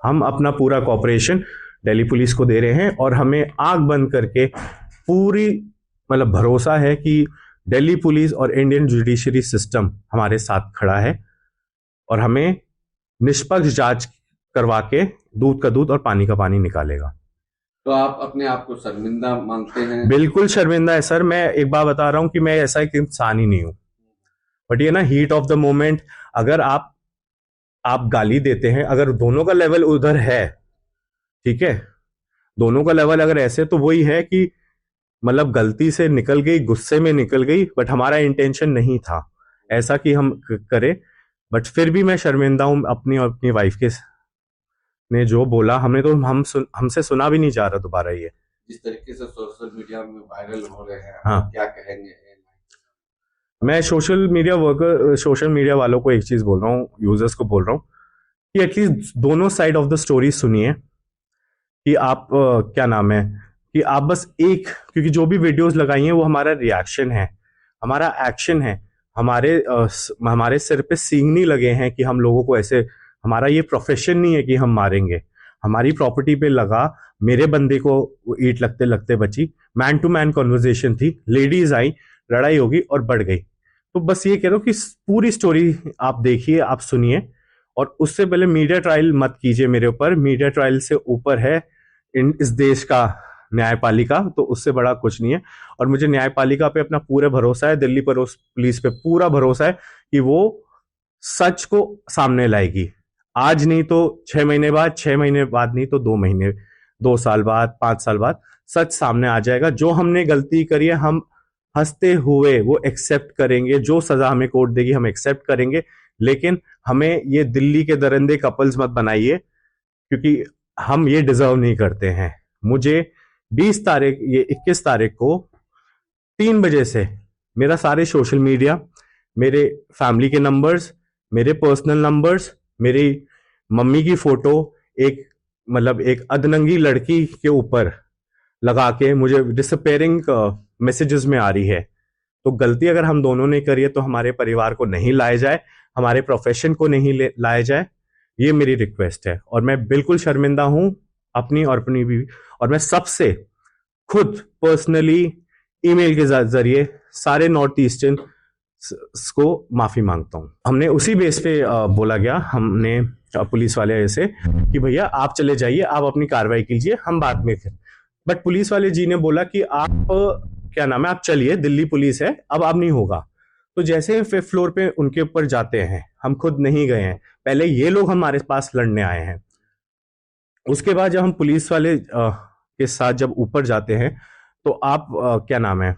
हम अपना पूरा कॉपरेशन दिल्ली पुलिस को दे रहे हैं और हमें आंख बंद करके पूरी मतलब भरोसा है कि दिल्ली पुलिस और इंडियन जुडिशरी सिस्टम हमारे साथ खड़ा है और हमें निष्पक्ष जांच करवा के दूध का दूध और पानी का पानी निकालेगा। तो आप अपने आप को शर्मिंदा मानते हैं? बिल्कुल शर्मिंदा है सर। मैं एक बात बता रहा हूं कि मैं ऐसा एक इंसान ही नहीं हूं, बट ये ना हीट ऑफ द मोमेंट, अगर आप गाली देते हैं, अगर दोनों का लेवल उधर है, ठीक है, दोनों का लेवल अगर ऐसे, तो वही है कि मतलब गलती से निकल गई, गुस्से में निकल गई, बट हमारा इंटेंशन नहीं था ऐसा कि हम करें। बट फिर भी मैं शर्मिंदा हूं अपनी और अपनी वाइफ के ने जो बोला, हमने तो हमसे सुना भी नहीं जा रहा दोबारा ये। जिस तरीके से सोशल मीडिया में वायरल हो रहे हैं, हाँ, आप क्या कहेंगे? मैं सोशल मीडिया वालों को एक चीज बोल रहा हूँ, यूजर्स को बोल रहा हूँ कि एटलीस्ट दोनों साइड ऑफ द स्टोरी सुनिए। कि आप क्या नाम है, कि आप बस एक, क्योंकि जो भी वीडियोस लगाई हैं वो हमारा रिएक्शन है, हमारा एक्शन है, हमारे सिर पे सींग नहीं लगे हैं कि हम लोगों को ऐसे, हमारा ये प्रोफेशन नहीं है कि हम मारेंगे। हमारी प्रॉपर्टी पे लगा, मेरे बंदे को ईंट लगते लगते बची, मैन टू मैन कॉन्वर्जेशन थी, लेडीज आई, लड़ाई होगी और बढ़ गई। तो बस ये कह रहा हूँ कि पूरी स्टोरी आप देखिए, आप सुनिए, और उससे पहले मीडिया ट्रायल मत कीजिए मेरे ऊपर। मीडिया ट्रायल से ऊपर है इस देश का न्यायपालिका, तो उससे बड़ा कुछ नहीं है। और मुझे न्यायपालिका पे अपना पूरा भरोसा है, दिल्ली पुलिस पे पूरा भरोसा है कि वो सच को सामने लाएगी। आज नहीं तो 6 महीने बाद, 6 महीने बाद नहीं तो 2 महीने, 2 साल बाद, 5 साल बाद सच सामने आ जाएगा। जो हमने गलती करी है हम हंसते हुए वो एक्सेप्ट करेंगे, जो सजा हमें कोर्ट देगी हम एक्सेप्ट करेंगे। लेकिन हमें ये दिल्ली के दरिंदे कपल्स मत बनाइए, क्योंकि हम ये डिजर्व नहीं करते हैं। मुझे 20 तारीख, ये 21 तारीख को 3 बजे से मेरा सारे सोशल मीडिया, मेरे फैमिली के नंबर्स, मेरे पर्सनल नंबर्स, मेरी मम्मी की फोटो एक मतलब एक अधनंगी लड़की के ऊपर लगा के मुझे डिसअपेयरिंग मैसेजेस में आ रही है। तो गलती अगर हम दोनों ने करी है तो हमारे परिवार को नहीं लाया जाए, हमारे प्रोफेशन को नहीं लाया जाए, ये मेरी रिक्वेस्ट है। और मैं बिल्कुल शर्मिंदा हूं अपनी और अपनी भी, और मैं सबसे खुद पर्सनली ईमेल के जरिए सारे नॉर्थ ईस्टर्न को माफी मांगता हूं। हमने उसी बेस पे बोला गया, हमने पुलिस वाले ऐसे कि भैया आप चले जाइए, आप अपनी कार्रवाई कीजिए, हम बाद में फिर। बट पुलिस वाले जी ने बोला कि आप क्या नाम है, आप चलिए, दिल्ली पुलिस है, अब नहीं होगा। तो जैसे 5th फ्लोर पे उनके ऊपर जाते हैं, हम खुद नहीं गए हैं, पहले ये लोग हमारे पास लड़ने आए हैं। उसके बाद जब हम पुलिस वाले के साथ जब ऊपर जाते हैं, तो आप क्या नाम है,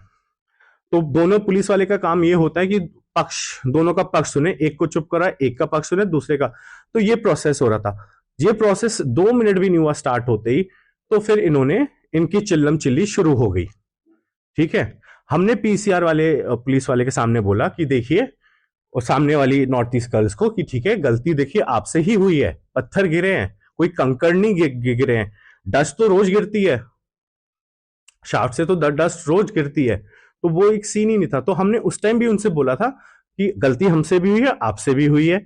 तो दोनों पुलिस वाले का काम ये होता है कि पक्ष, दोनों का पक्ष सुने, एक को चुप करा, एक का पक्ष सुने, दूसरे का। तो ये प्रोसेस हो रहा था। ये प्रोसेस 2 मिनट भी नहीं हुआ स्टार्ट होते ही, तो फिर इन्होंने, इनकी चिल्लम चिल्ली शुरू हो गई। ठीक है, हमने पीसीआर वाले पुलिस वाले के सामने बोला कि देखिए, और सामने वाली नॉर्थ ईस्ट गर्ल्स को, कि ठीक है गलती देखिए आपसे ही हुई है, पत्थर गिरे हैं, कोई कंकड़ नहीं गिरे हैं, डस्ट तो रोज गिरती है, शाफ्ट से तो डस्ट रोज गिरती है। तो वो एक सीन ही नहीं था। तो हमने उस टाइम भी उनसे बोला था कि गलती हमसे भी हुई है, आपसे भी हुई है,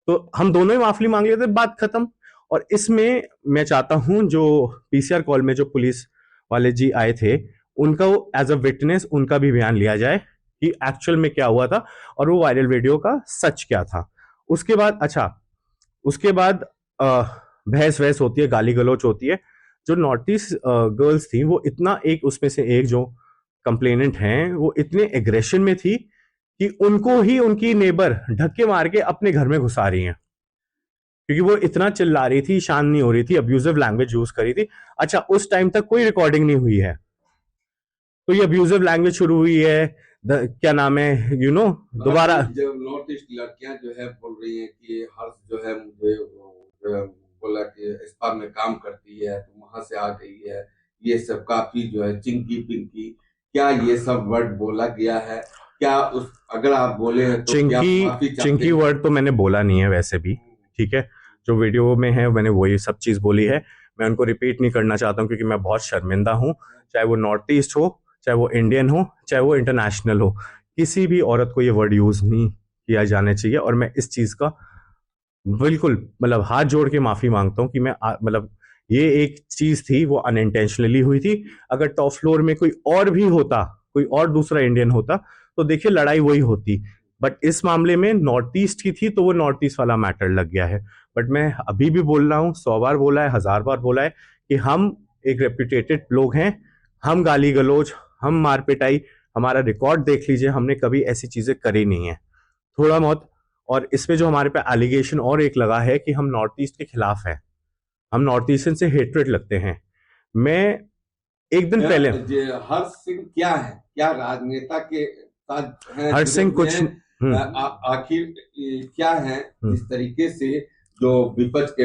तो हम दोनों ही माफी मांग लेते, बात खत्म। और इसमें मैं चाहता हूं जो पीसीआर कॉल में जो पुलिस वाले जी आए थे, उनका वो एज अ विटनेस उनका भी बयान लिया जाए कि एक्चुअल में क्या हुआ था और वो वायरल वीडियो का सच क्या था। उसके बाद अच्छा, उसके बाद बहस वहस होती है, गाली गलौच होती है। जो नॉर्थ ईस्ट गर्ल्स थी वो इतना, एक उसमें से एक जो कंप्लेनेंट हैं वो इतने एग्रेशन में थी कि उनको ही उनकी नेबर धक्के मार के अपने घर में घुसा रही हैं, क्योंकि वो इतना चिल्ला रही थी, शांत नहीं हो रही थी, अब्यूजिव लैंग्वेज यूज करी थी। अच्छा, उस टाइम तक कोई रिकॉर्डिंग नहीं हुई है, तो ये अब्यूजिव लैंग्वेज शुरू हुई है, क्या नाम है, दोबारा। जो नॉर्थ ईस्ट लड़कियां जो है बोल रही हैं कि हर्ष जो है मुझे जो है बोला कि स्पा में काम करती है तो वहां से आ गई है, ये सब काफी जो है चिंकी पिंकी, क्या ये सब वर्ड बोला गया है? क्या उस, अगर आप बोले हैं तो क्या चिंकी, माफी चाहते चिंकी हैं? वर्ड तो मैंने बोला नहीं है वैसे भी, ठीक है। जो वीडियो में है मैंने वही सब चीज बोली है, मैं उनको रिपीट नहीं करना चाहता हूँ क्योंकि मैं बहुत शर्मिंदा हूँ। चाहे वो नॉर्थ ईस्ट हो, चाहे वो इंडियन हो, चाहे वो इंटरनेशनल हो, किसी भी औरत को ये वर्ड यूज नहीं किया जाना चाहिए। और मैं इस चीज का बिल्कुल, मतलब हाथ जोड़ के माफी मांगता हूँ कि मैं मतलब ये एक चीज थी वो अनइंटेंशनली हुई थी। अगर टॉप फ्लोर में कोई और भी होता, कोई और दूसरा इंडियन होता, तो देखिए लड़ाई वही होती। बट इस मामले में नॉर्थ ईस्ट की थी तो वो नॉर्थ ईस्ट वाला मैटर लग गया है। बट मैं अभी भी बोल रहा हूँ, 100 बार बोला है, 1000 बार बोला है कि हम एक रेप्यूटेटेड लोग हैं। हम गाली गलौज, हम मार पिटाई, हमारा रिकॉर्ड देख लीजिए, हमने कभी ऐसी चीजें करी नहीं है। थोड़ा बहुत, और इसमें जो हमारे पे एलिगेशन और एक लगा है कि हम नॉर्थ ईस्ट के खिलाफ हैं, हम नॉर्थ ईस्टर्न से हेट्रेड लगते हैं। मैं एक दिन पहले हर्ष सिंह क्या है, क्या राजनेता के साथ हैं, हर्ष जुड़े सिंह हुए कुछ हैं? आखिर क्या है जिस तरीके से जो विपक्ष के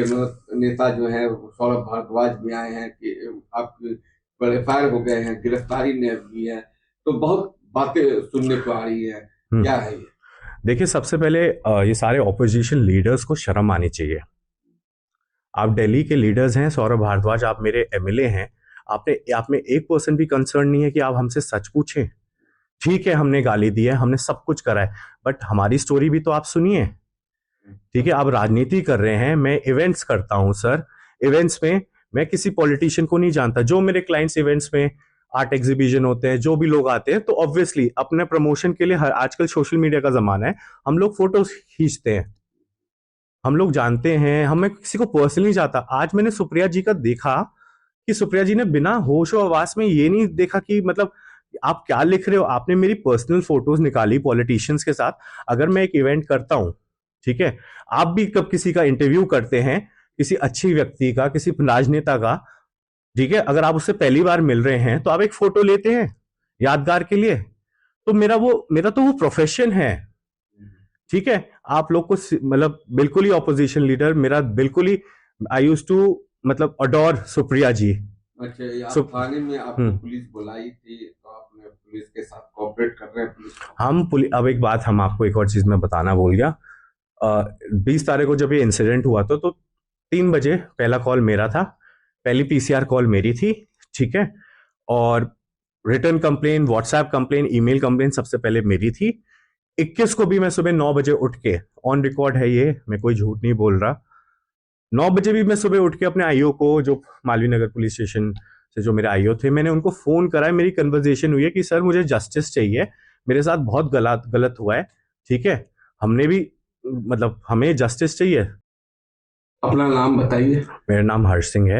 नेता जो है सौरभ भारद्वाज भी आए हैं कि आप क्वालिफायर हो गए हैं, गिरफ्तारी ने भी है, तो बहुत बातें सुनने को आ रही है, क्या है ये? देखिए, सबसे पहले ये सारे ऑपोजिशन लीडर्स को शर्म आनी चाहिए। आप दिल्ली के लीडर्स हैं, सौरभ भारद्वाज आप मेरे एमएलए हैं, आपने आप में 1% भी कंसर्न नहीं है कि आप हमसे सच पूछें। ठीक है, हमने गाली दी है, हमने सब कुछ करा है, बट हमारी स्टोरी भी तो आप सुनिए। ठीक है, आप राजनीति कर रहे हैं, मैं इवेंट्स करता हूं सर। इवेंट्स में मैं किसी पॉलिटिशियन को नहीं जानता। जो मेरे क्लाइंट्स इवेंट्स में आर्ट एग्जीबिशन होते हैं, जो भी लोग आते हैं, तो ऑब्वियसली अपने प्रमोशन के लिए आजकल सोशल मीडिया का जमाना है, हम लोग फोटोज खींचते हैं, हम लोग जानते हैं, हमें किसी को पर्सनली जाता। आज मैंने सुप्रिया जी का देखा कि सुप्रिया जी ने बिना होश और आवास में ये नहीं देखा कि मतलब आप क्या लिख रहे हो। आपने मेरी पर्सनल फोटोज निकाली पॉलिटिशियंस के साथ। अगर मैं एक इवेंट करता हूं, ठीक है, आप भी कब किसी का इंटरव्यू करते हैं, किसी अच्छी व्यक्ति का, किसी राजनेता का, ठीक है, अगर आप उससे पहली बार मिल रहे हैं तो आप एक फोटो लेते हैं यादगार के लिए। तो मेरा तो वो प्रोफेशन है। ठीक है, आप लोग को मतलब बिल्कुल ही ऑपोजिशन लीडर मेरा बिल्कुल ही, आई यूज टू मतलब अडोर सुप्रिया जी। अच्छा, ये आप थाने में आपको पुलिस बुलाई थी तो आपने पुलिस के साथ कोऑपरेट कर रहे हैं? पुलिस अब एक बात हम आपको एक और चीज में बताना भूल गया। 20 तारीख को जब ये इंसिडेंट हुआ तो 3 बजे पहला कॉल मेरा था, पहली पीसीआर कॉल मेरी थी। ठीक है, और return complain, WhatsApp complain, email complain सबसे पहले मेरी थी। 21 को भी मैं सुबह 9 बजे उठ के, ऑन रिकॉर्ड है ये, मैं कोई झूठ नहीं बोल रहा, 9 बजे भी मैं सुबह उठ के अपने आईओ को, जो मालवीय नगर पुलिस स्टेशन से जो मेरे आईओ थे, मैंने उनको फोन करा है। मेरी कन्वर्जेशन हुई है कि सर मुझे जस्टिस चाहिए, मेरे साथ बहुत गलत गलत हुआ है। ठीक है, हमने भी मतलब हमें जस्टिस चाहिए। अपना नाम बताइए। मेरा नाम हर्ष सिंह है।